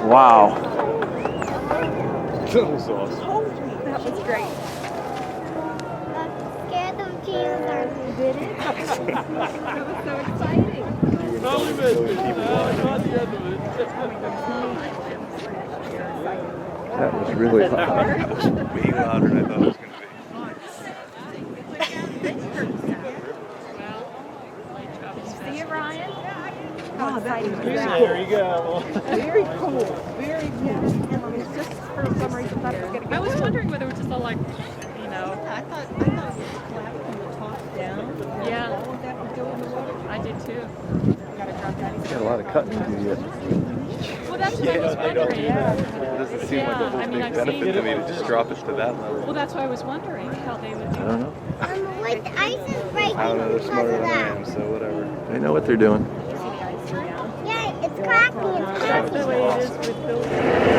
Wow. That was awesome. That was great. Scared them tears. Did it? That was so exciting. Probably missed it. That was really loud. Way louder than I thought it was going to be. See you, Ryan? How exciting was There that? you go. Very cool. Very, it's just for some reason that was going to I was wondering whether it was just all like, you know. I thought it was flat from the top down. Yeah. All of that would go in the water. I did too. Gotta drop that. Got a lot of cutting to do yet. Well, that's what I was I don't wondering. do that. It doesn't seem like a whole I mean, big I've benefit seen- to me to just drop it to that level. Well, that's why I was wondering how they would do I don't know. What the ice is breaking I don't know, they're because smarter of than I that. am, so whatever. They know what they're doing. Yeah, it's cracking. It's That's cracking. the way it is with buildings.